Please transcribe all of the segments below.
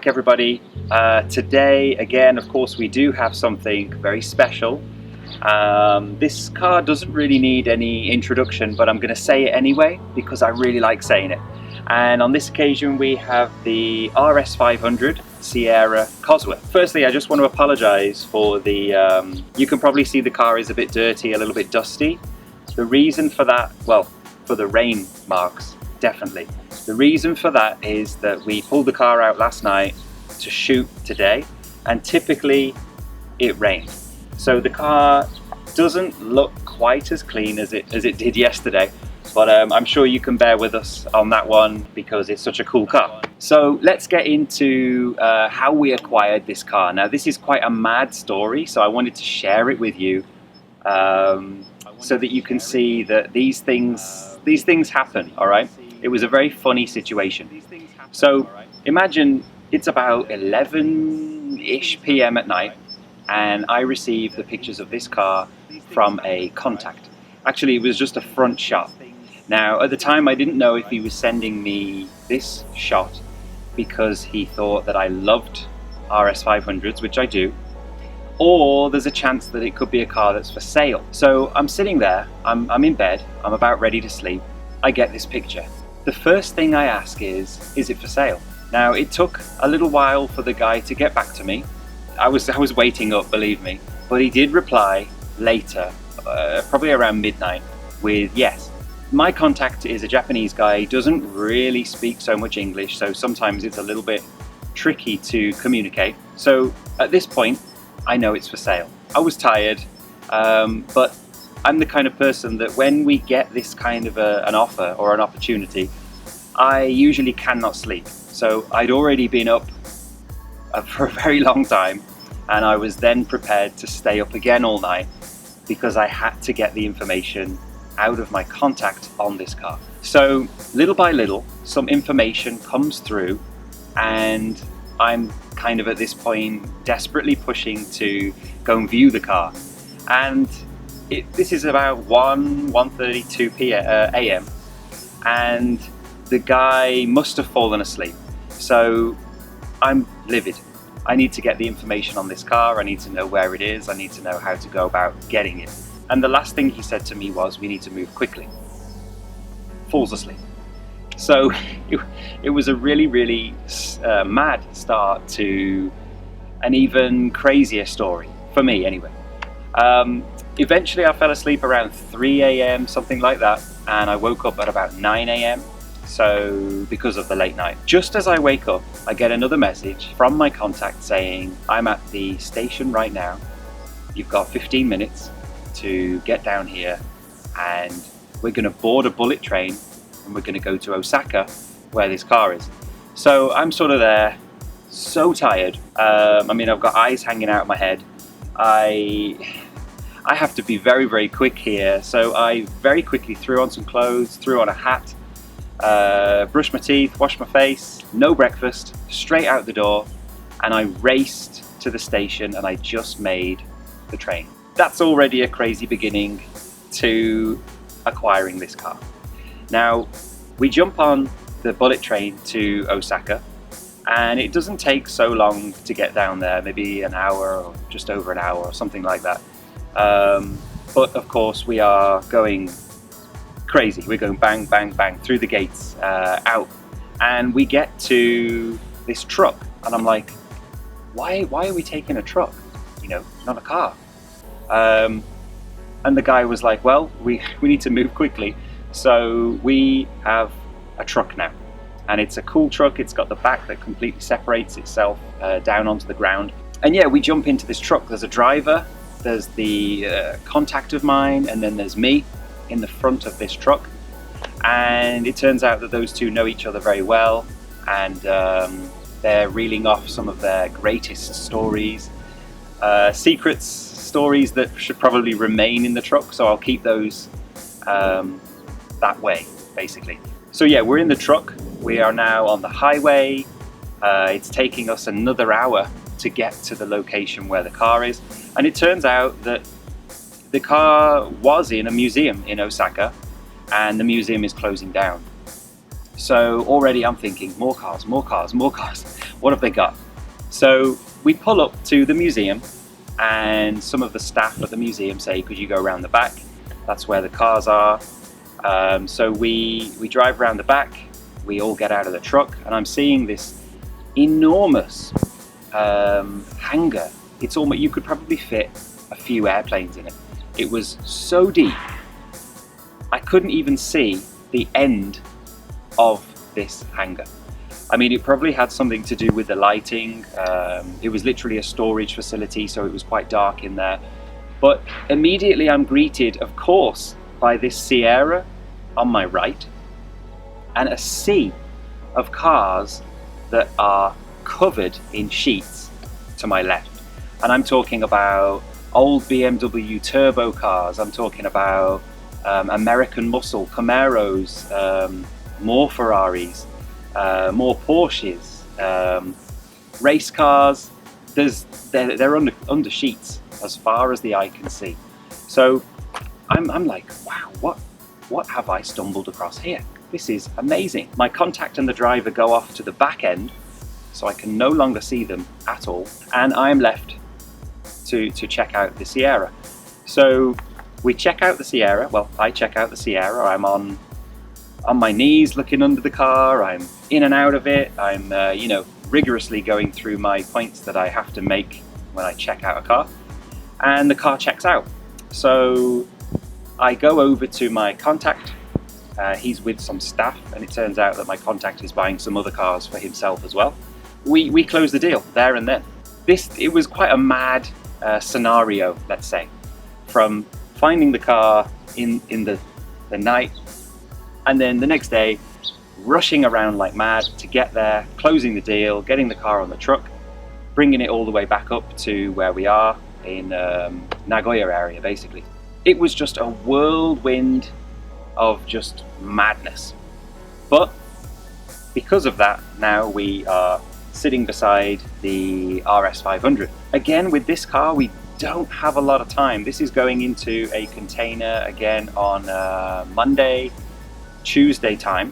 back, everybody. Today, again, of course, we do have something very special. This car doesn't really need any introduction, but I'm going to say it anyway because I really like saying it. And on this occasion, we have the RS500 Sierra Cosworth. Firstly, I just want to apologize for the, you can probably see the car is a bit dirty, a little bit dusty. The reason for that, well, for the rain marks, definitely. The reason for that is that we pulled the car out last night to shoot today, and typically it rained. So the car doesn't look quite as clean as it did yesterday, but I'm sure you can bear with us on that one because it's such a cool car. So let's get into how we acquired this car. Now this is quite a mad story, so I wanted to share it with you so that you can see that these things happen, all right? It was a very funny situation. So imagine it's about 11-ish p.m. at night, and I received the pictures of this car from a contact. Actually, it was just a front shot. Now, at the time, I didn't know if he was sending me this shot because he thought that I loved RS500s, which I do, or there's a chance that it could be a car that's for sale. So I'm sitting there, I'm in bed, I'm about ready to sleep. I get this picture. The first thing I ask is it for sale? Now, it took a little while for the guy to get back to me. I was waiting up, believe me, but he did reply later, probably around midnight, with yes. My contact is a Japanese guy. He doesn't really speak so much English, so sometimes it's a little bit tricky to communicate. So at this point, I know it's for sale. I was tired, but I'm the kind of person that when we get this kind of an offer or an opportunity, I usually cannot sleep. So I'd already been up for a very long time, and I was then prepared to stay up again all night because I had to get the information out of my contact on this car. So little by little, some information comes through, and I'm kind of at this point desperately pushing to go and view the car. And this is about 1:32 a.m. and the guy must have fallen asleep. So I'm livid. I need to get the information on this car. I need to know where it is. I need to know how to go about getting it. And the last thing he said to me was, we need to move quickly. Falls asleep. So it was a really mad start to an even crazier story, for me anyway. Eventually I fell asleep around 3 a.m, something like that, and I woke up at about 9 a.m, so because of the late night. Just as I wake up, I get another message from my contact saying, I'm at the station right now, you've got 15 minutes to get down here, and we're going to board a bullet train and we're going to go to Osaka where this car is. So I'm sort of there, so tired. I mean, I've got eyes hanging out of my head. I have to be very quick here, so I very quickly threw on some clothes, threw on a hat, brushed my teeth, washed my face, no breakfast, straight out the door, and I raced to the station, and I just made the train. That's already a crazy beginning to acquiring this car. Now, we jump on the bullet train to Osaka, and it doesn't take so long to get down there, maybe an hour or just over an hour or something like that. But of course we are going crazy. We're going bang through the gates, out, and we get to this truck, and I'm like, why are we taking a truck, you know, not a car? And the guy was like, well, we need to move quickly, so we have a truck now. And it's a cool truck. It's got the back that completely separates itself down onto the ground. And yeah, we jump into this truck. There's a driver, there's the contact of mine, and then there's me in the front of this truck. And it turns out that those two know each other very well, and they're reeling off some of their greatest stories, secrets, stories that should probably remain in the truck, so I'll keep those that way, basically. So yeah, we're in the truck. We are now on the highway. It's taking us another hour to get to the location where the car is. And it turns out that the car was in a museum in Osaka, and the museum is closing down. So already I'm thinking, more cars. What have they got? So we pull up to the museum, and some of the staff at the museum say, could you go around the back? That's where the cars are. So we drive around the back, we all get out of the truck, and I'm seeing this enormous hangar. It's almost, you could probably fit a few airplanes in it. It was so deep, I couldn't even see the end of this hangar. I mean, it probably had something to do with the lighting. It was literally a storage facility, so it was quite dark in there. But immediately I'm greeted, of course, by this Sierra on my right, and a sea of cars that are covered in sheets to my left. And I'm talking about old BMW turbo cars, I'm talking about American muscle, Camaros, more Ferraris, more Porsches, race cars. They're under sheets as far as the eye can see. So I'm like, wow, what have I stumbled across here? This is amazing. My contact and the driver go off to the back end, so I can no longer see them at all, and I'm left to check out the Sierra. So we check out the Sierra. Well, I check out the Sierra. I'm on my knees looking under the car. I'm in and out of it. I'm rigorously going through my points that I have to make when I check out a car, and the car checks out. So I go over to my contact. He's with some staff, and it turns out that my contact is buying some other cars for himself as well. We close the deal there and then. It was quite a mad scenario, let's say, from finding the car in the night, and then the next day rushing around like mad to get there, closing the deal, getting the car on the truck, bringing it all the way back up to where we are in Nagoya area, basically. It was just a whirlwind of just madness. But because of that, now we are sitting beside the RS500. Again, with this car, we don't have a lot of time. This is going into a container again on Monday, Tuesday time.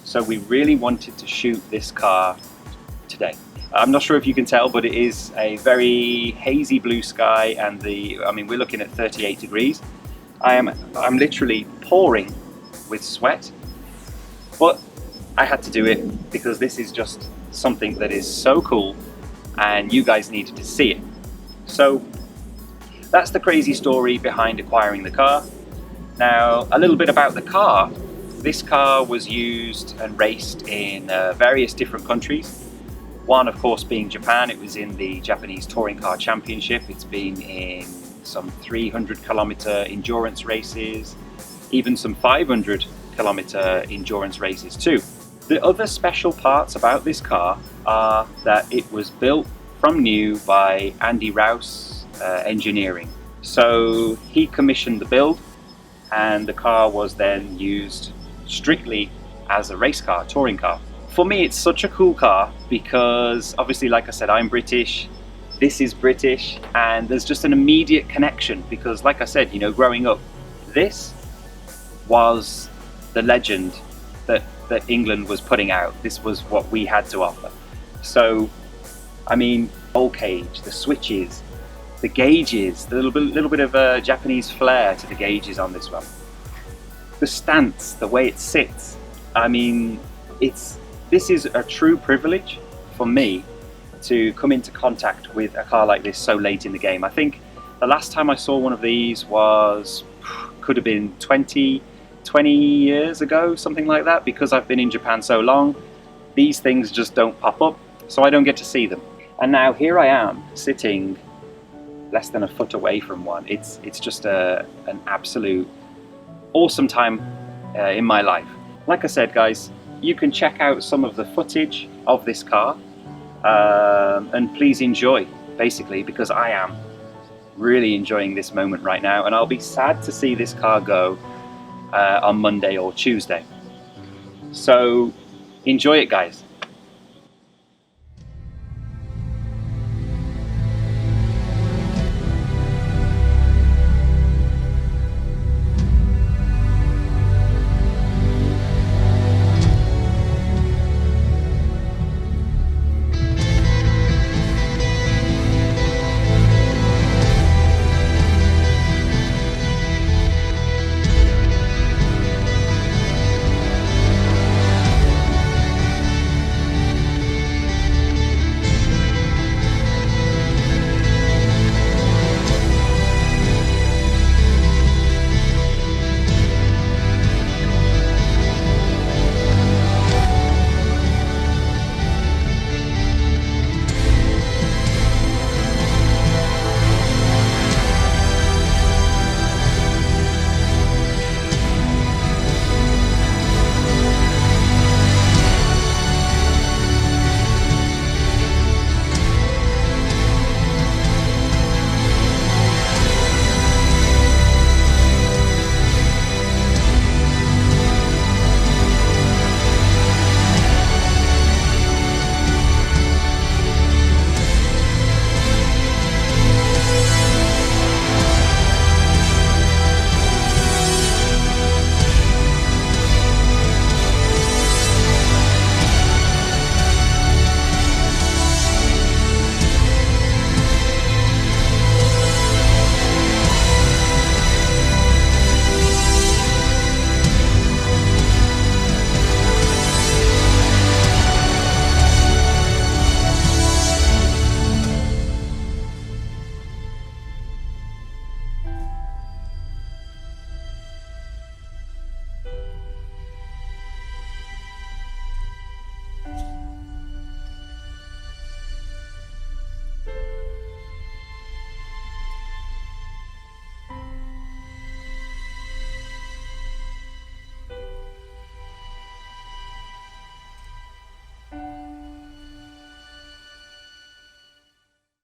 So we really wanted to shoot this car today. I'm not sure if you can tell, but it is a very hazy blue sky, and we're looking at 38 degrees. I'm literally pouring with sweat, but I had to do it because this is just something that is so cool, and you guys needed to see it. So that's the crazy story behind acquiring the car. Now, a little bit about the car. This car was used and raced in various different countries. One, of course, being Japan. It was in the Japanese Touring Car Championship. It's been in some 300-kilometer endurance races, even some 500-kilometer endurance races too. The other special parts about this car are that it was built from new by Andy Rouse Engineering. So he commissioned the build, and the car was then used strictly as a race car, touring car. For me, it's such a cool car because obviously, like I said, I'm British, this is British, and there's just an immediate connection because, like I said, growing up, this was the legend that England was putting out. This was what we had to offer. So, I mean, roll cage, the switches, the gauges, the little bit of a Japanese flair to the gauges on this one. The stance, the way it sits. I mean, this is a true privilege for me to come into contact with a car like this so late in the game. I think the last time I saw one of these could have been 20 years ago, something like that, because I've been in Japan so long. These things just don't pop up, so I don't get to see them. And now here I am sitting less than a foot away from one. It's just an absolute awesome time in my life. Like I said, guys, you can check out some of the footage of this car and please enjoy, basically, because I am really enjoying this moment right now, and I'll be sad to see this car go on Monday or Tuesday. So enjoy it, guys.